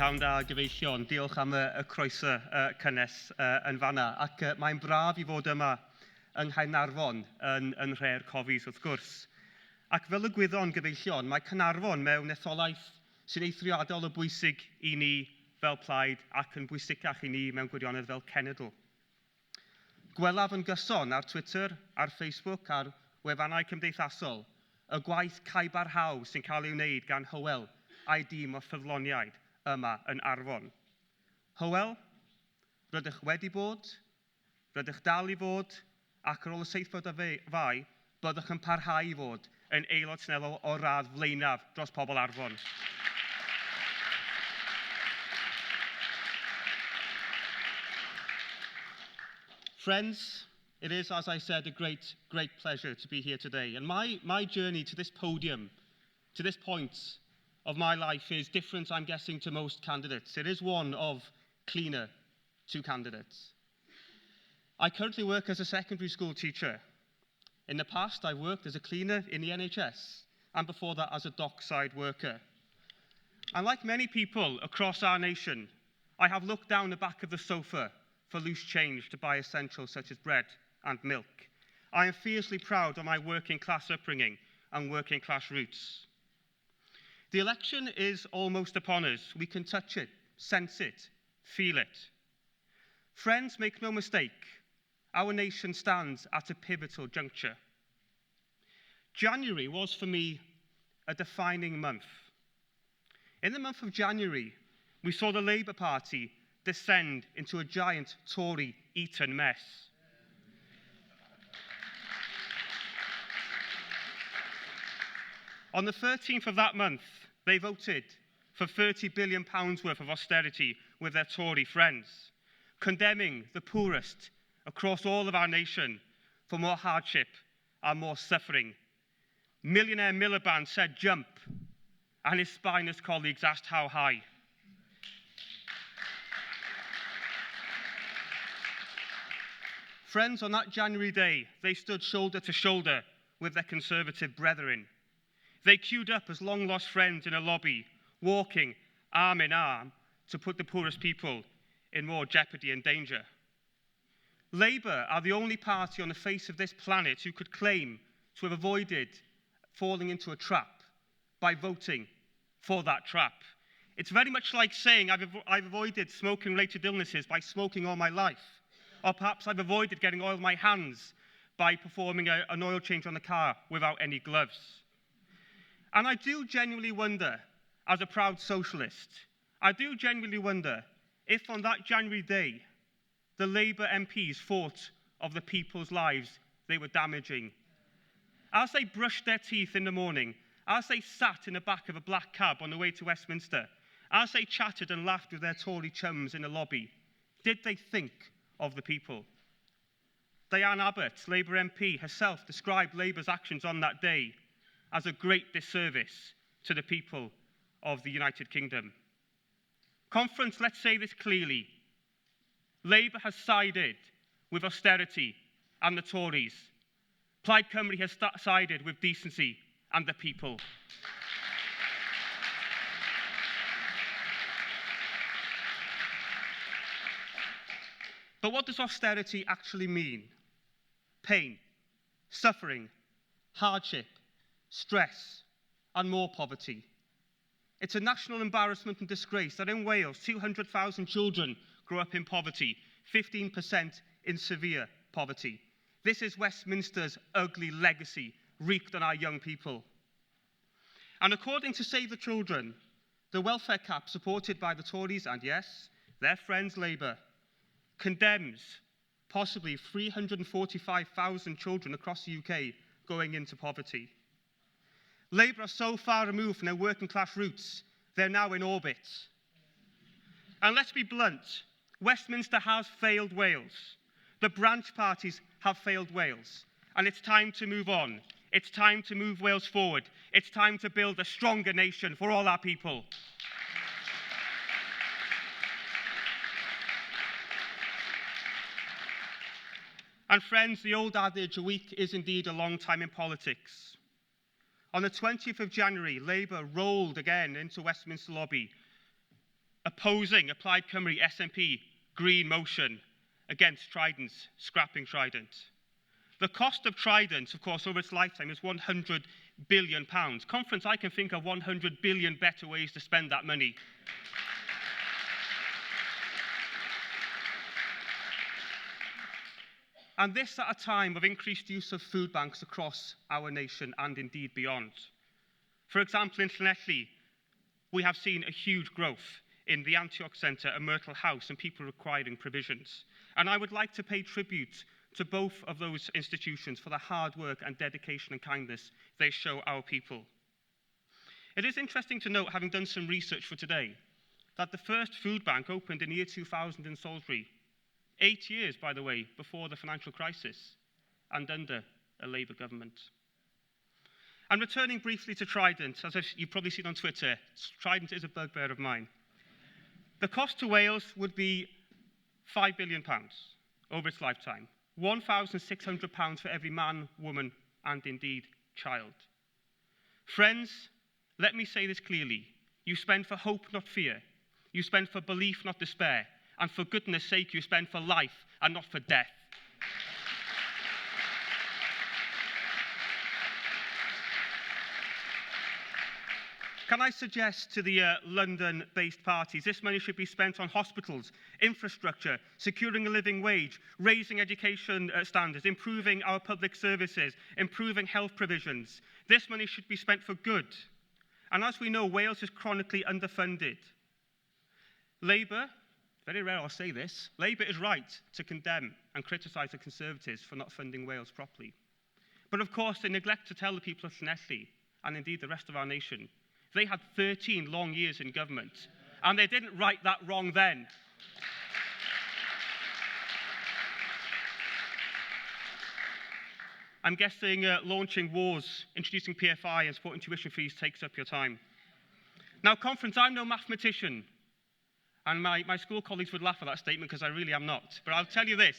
Prynawn da gyfeillion, diolch am y croeso cynnes yn fanna. Ac mae'n braf i fod yma yng Nghynhadledd yn Rhe'r Cofis wrth gwrs. Ac fel y gwyddon gyfeillion, mae Caernarfon mewn etholaeth sy'n eithriadol o bwysig i ni fel Plaid ac yn bwysicach i ni mewn gwirionedd fel Cenedl. Gwelaf yn gyson ar Twitter, ar Facebook, ar wefannau cymdeithasol, y gwaith caebarhaw sy'n cael ei wneud gan Hywel a'i dîm o ffyddloniaid yma yn Arfon. Hywel, rydych wedi bod, rydych dal i fod, ac ar ôl y seithfed o fai, byddwch yn parhau i fod yn aelod seneddol o radd flaenaf dros pobl Arfon. Friends, it is, as I said, a great pleasure to be here today. And my journey to this podium, to this point of my life is different, I'm guessing, to most candidates. It is one of cleaner to candidates. I currently work as a secondary school teacher. In the past, I worked as a cleaner in the NHS, and before that as a dockside worker. And like many people across our nation, I have looked down the back of the sofa for loose change to buy essentials such as bread and milk. I am fiercely proud of my working class upbringing and working class roots. The election is almost upon us. We can touch it, sense it, feel it. Friends, make no mistake, our nation stands at a pivotal juncture. January was for me a defining month. In the month of January, we saw the Labour Party descend into a giant Tory-eaten mess. On the 13th of that month, they voted for £30 billion worth of austerity with their Tory friends, condemning the poorest across all of our nation for more hardship and more suffering. Millionaire Miliband said jump, and his spineless colleagues asked how high. Friends, on that January day, they stood shoulder to shoulder with their Conservative brethren. They queued up as long-lost friends in a lobby, walking arm in arm to put the poorest people in more jeopardy and danger. Labour are the only party on the face of this planet who could claim to have avoided falling into a trap by voting for that trap. It's very much like saying I've avoided smoking-related illnesses by smoking all my life. Or perhaps I've avoided getting oil in my hands by performing an oil change on the car without any gloves. And I do genuinely wonder, as a proud socialist, I do genuinely wonder if on that January day, the Labour MPs thought of the people's lives they were damaging. As they brushed their teeth in the morning, as they sat in the back of a black cab on the way to Westminster, as they chatted and laughed with their Tory chums in the lobby, did they think of the people? Diane Abbott, Labour MP, herself described Labour's actions on that day as a great disservice to the people of the United Kingdom. Conference, let's say this clearly. Labour has sided with austerity and the Tories. Plaid Cymru has sided with decency and the people. But what does austerity actually mean? Pain, suffering, hardship, stress, and more poverty. It's a national embarrassment and disgrace that in Wales, 200,000 children grow up in poverty, 15% in severe poverty. This is Westminster's ugly legacy wreaked on our young people. And according to Save the Children, the welfare cap supported by the Tories and, yes, their friends Labour, condemns possibly 345,000 children across the UK going into poverty. Labour are so far removed from their working class roots, they're now in orbit. And let's be blunt, Westminster has failed Wales. The branch parties have failed Wales. And it's time to move on. It's time to move Wales forward. It's time to build a stronger nation for all our people. And friends, the old adage, a week is indeed a long time in politics. On the 20th of January, Labour rolled again into Westminster lobby, opposing a Plaid Cymru SNP Green motion against Trident's scrapping Trident. The cost of Trident, of course, over its lifetime is £100 billion. Conference, I can think of 100 billion better ways to spend that money. And this at a time of increased use of food banks across our nation and indeed beyond. For example, in Llanelli, we have seen a huge growth in the Antioch Centre and Myrtle House and people requiring provisions. And I would like to pay tribute to both of those institutions for the hard work and dedication and kindness they show our people. It is interesting to note, having done some research for today, that the first food bank opened in the year 2000 in Salisbury, 8 years, by the way, before the financial crisis and under a Labour government. And returning briefly to Trident, as you've probably seen on Twitter, Trident is a bugbear of mine. The cost to Wales would be £5 billion over its lifetime, £1,600 for every man, woman, and indeed child. Friends, let me say this clearly. You spend for hope, not fear. You spend for belief, not despair. And for goodness sake, you spend for life and not for death. Can I suggest to the London-based parties this money should be spent on hospitals, infrastructure, securing a living wage, raising education standards, improving our public services, improving health provisions. This money should be spent for good. And as we know, Wales is chronically underfunded. Labour, very rare I'll say this, Labour is right to condemn and criticise the Conservatives for not funding Wales properly. But of course, they neglect to tell the people of Llanelli, and indeed the rest of our nation, they had 13 long years in government, and they didn't right that wrong then. I'm guessing launching wars, introducing PFI and supporting tuition fees takes up your time. Now, Conference, I'm no mathematician, and my school colleagues would laugh at that statement because I really am not. But I'll tell you this,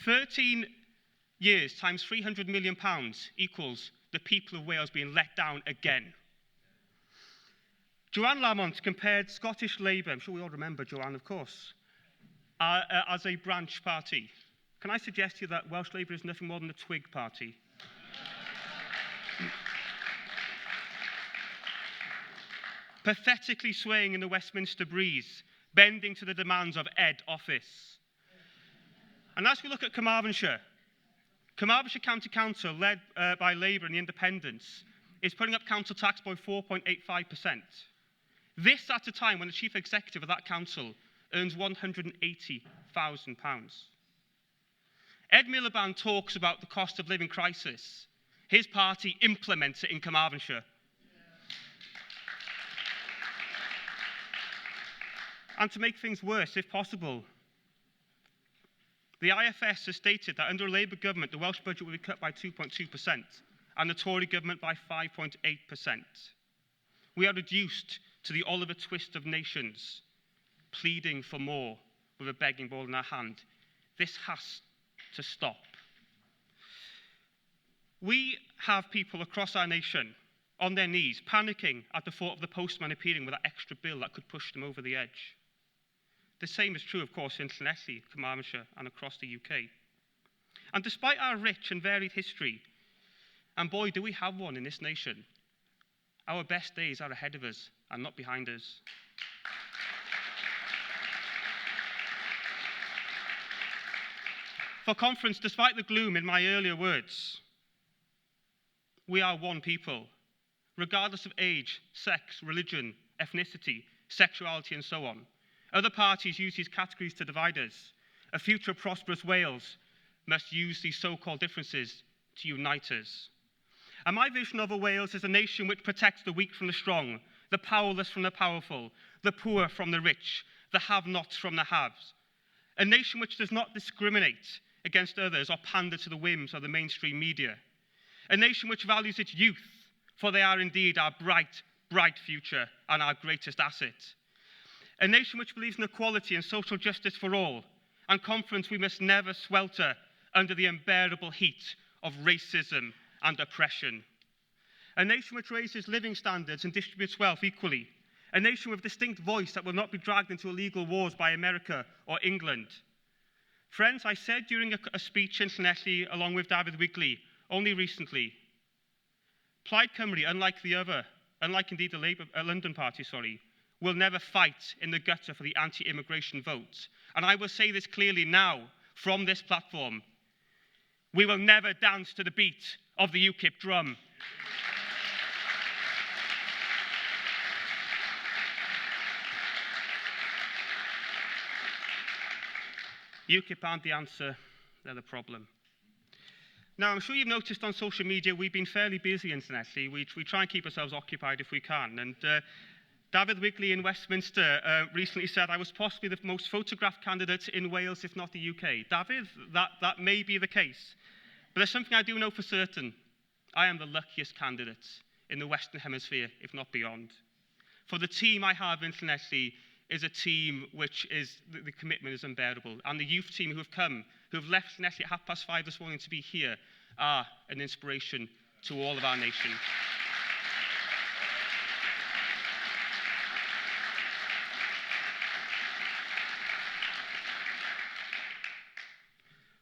13 years times £300 million equals the people of Wales being let down again. Joanne Lamont compared Scottish Labour, I'm sure we all remember Joanne, of course, as a branch party. Can I suggest to you that Welsh Labour is nothing more than a twig party? Pathetically swaying in the Westminster breeze, bending to the demands of Ed Office. And as we look at Carmarthenshire County Council, led by Labour and the Independents, is putting up council tax by 4.85%. This at a time when the chief executive of that council earns £180,000. Ed Miliband talks about the cost of living crisis. His party implements it in Carmarthenshire. And to make things worse, if possible, the IFS has stated that under a Labour government, the Welsh budget will be cut by 2.2% and the Tory government by 5.8%. We are reduced to the Oliver Twist of nations, pleading for more with a begging bowl in our hand. This has to stop. We have people across our nation on their knees, panicking at the thought of the postman appearing with that extra bill that could push them over the edge. The same is true, of course, in Llanelli, Carmarthenshire, and across the UK. And despite our rich and varied history, and boy, do we have one in this nation, our best days are ahead of us and not behind us. For Conference, despite the gloom in my earlier words, we are one people, regardless of age, sex, religion, ethnicity, sexuality, and so on. Other parties use these categories to divide us. A future prosperous Wales must use these so-called differences to unite us. And my vision of a Wales is a nation which protects the weak from the strong, the powerless from the powerful, the poor from the rich, the have-nots from the haves. A nation which does not discriminate against others or pander to the whims of the mainstream media. A nation which values its youth, for they are indeed our bright, bright future and our greatest asset. A nation which believes in equality and social justice for all. And Conference, we must never swelter under the unbearable heat of racism and oppression. A nation which raises living standards and distributes wealth equally. a nation with a distinct voice that will not be dragged into illegal wars by America or England. Friends, I said during a speech in Llanelli along with David Wigley only recently, Plaid Cymru, unlike indeed the London Party, will never fight in the gutter for the anti-immigration vote. And I will say this clearly now from this platform. We will never dance to the beat of the UKIP drum. UKIP aren't the answer, they're the problem. Now, I'm sure you've noticed on social media we've been fairly busy in Llanelli. We try and keep ourselves occupied if we can. And David Wigley in Westminster recently said I was possibly the most photographed candidate in Wales, if not the UK. David, that may be the case. But there's something I do know for certain. I am the luckiest candidate in the Western Hemisphere, if not beyond. For the team I have in Llanelli is a team which is, the commitment is unbearable. And the youth team who have left Llanelli at 5:30 this morning to be here, are an inspiration to all of our nation.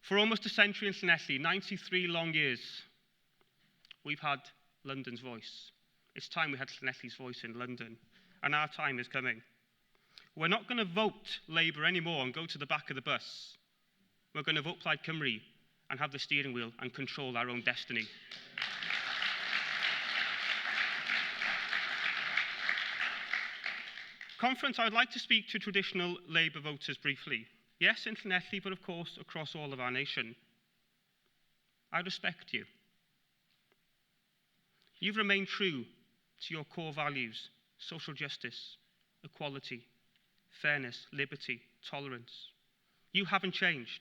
For almost a century in Llanelli, 93 long years, we've had London's voice. It's time we had Llanelli's voice in London, and our time is coming. We're not going to vote Labour anymore and go to the back of the bus. We're going to vote Plaid Cymru and have the steering wheel and control our own destiny. Conference, I would like to speak to traditional Labour voters briefly. Yes, in Llanelli, but of course across all of our nation. I respect you. You've remained true to your core values: social justice, equality, fairness, liberty, tolerance. You haven't changed,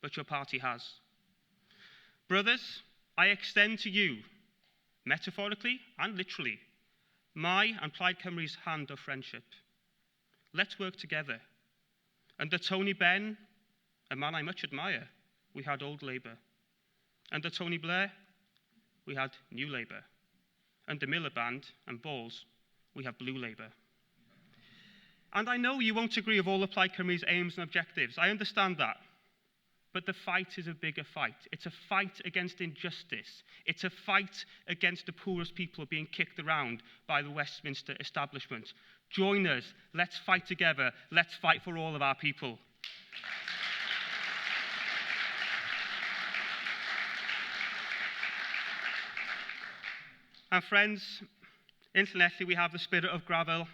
but your party has. Brothers, I extend to you, metaphorically and literally, my and Plaid Cymru's hand of friendship. Let's work together. Under Tony Benn, a man I much admire, we had Old Labour. Under Tony Blair, we had New Labour. Under Miliband and Balls, we have Blue Labour. And I know you won't agree with all of Plaid Cymru's aims and objectives. I understand that. But the fight is a bigger fight. It's a fight against injustice. It's a fight against the poorest people being kicked around by the Westminster establishment. Join us. Let's fight together. Let's fight for all of our people. And friends, in Llanelli we have the spirit of Gravel,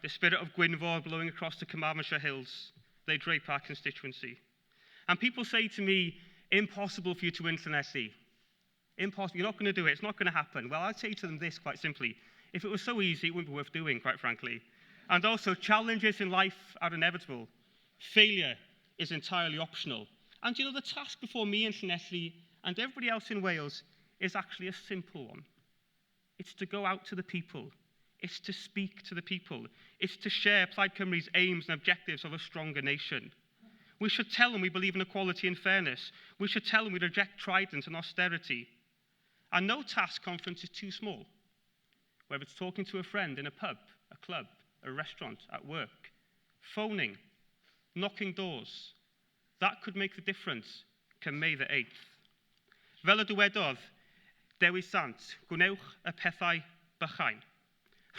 the spirit of Gwynfor blowing across the Carmarthenshire hills. They drape our constituency. And people say to me, impossible for you to win Llanelli. Impossible, you're not going to do it, it's not going to happen. Well, I'd say to them this quite simply. If it was so easy, it wouldn't be worth doing, quite frankly. And also, challenges in life are inevitable. Failure is entirely optional. And you know, the task before me in Llanelli and everybody else in Wales is actually a simple one. It's to go out to the people. It's to speak to the people. It's to share Plaid Cymru's aims and objectives of a stronger nation. We should tell them we believe in equality and fairness. We should tell them we reject trident and austerity. And no task, Conference, is too small. Whether it's talking to a friend in a pub, a club, a restaurant, at work, phoning, knocking doors, that could make the difference come May the 8th. Fel y dywedodd Dewi Sant, gwnewch y pethau bychain.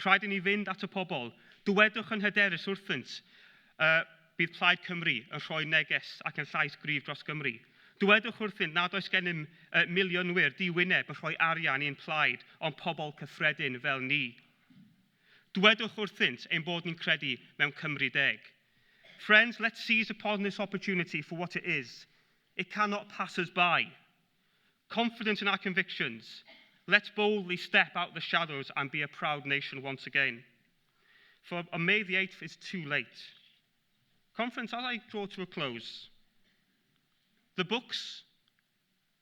Rhaid I ni fynd at y pobl. Dywedwch yn hyderus wrthynt bydd Plaid Cymru yn rhoi neges ac yn llais gryf dros Gymru. Dywedwch wrthynt nad oes gennym miliynwyr di-wyneb yn rhoi arian i'n plaid, ond pobl cyffredin fel ni. Dywedwch wrthynt ein bod ni'n credu mewn Cymru deg. Friends, let's seize upon this opportunity for what it is. It cannot pass us by. Confident in our convictions, let's boldly step out the shadows and be a proud nation once again. For on May the 8th, it's too late. Conference, as I draw to a close, the books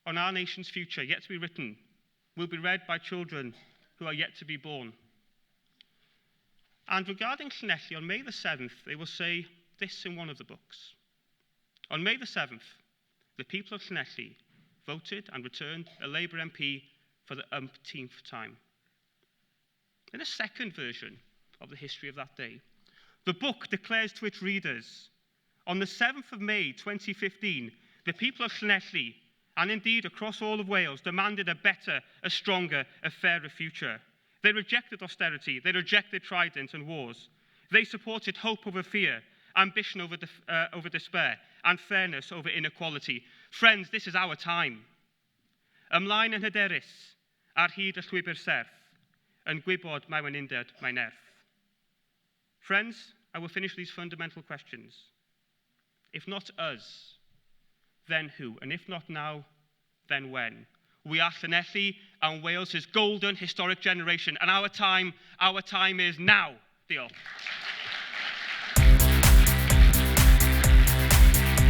on our nation's future yet to be written will be read by children who are yet to be born. And regarding Llanelli, on May the 7th, they will say this in one of the books. On May the 7th, the people of Llanelli voted and returned a Labour MP for the umpteenth time. In a second version of the history of that day. The book declares to its readers, on the 7th of May 2015, the people of Llanelli, and indeed across all of Wales, demanded a better, a stronger, a fairer future. They rejected austerity, they rejected trident and wars. They supported hope over fear, ambition over despair, and fairness over inequality. Friends, this is our time. Ymlaen yn hyderus, ar hyd y llwybr serth, yn gwybod mae wenundod mae nerth. Friends, I will finish these fundamental questions. If not us, then who? And if not now, then when? We are Llanelli and Wales's golden historic generation, and our time is now. Diolch.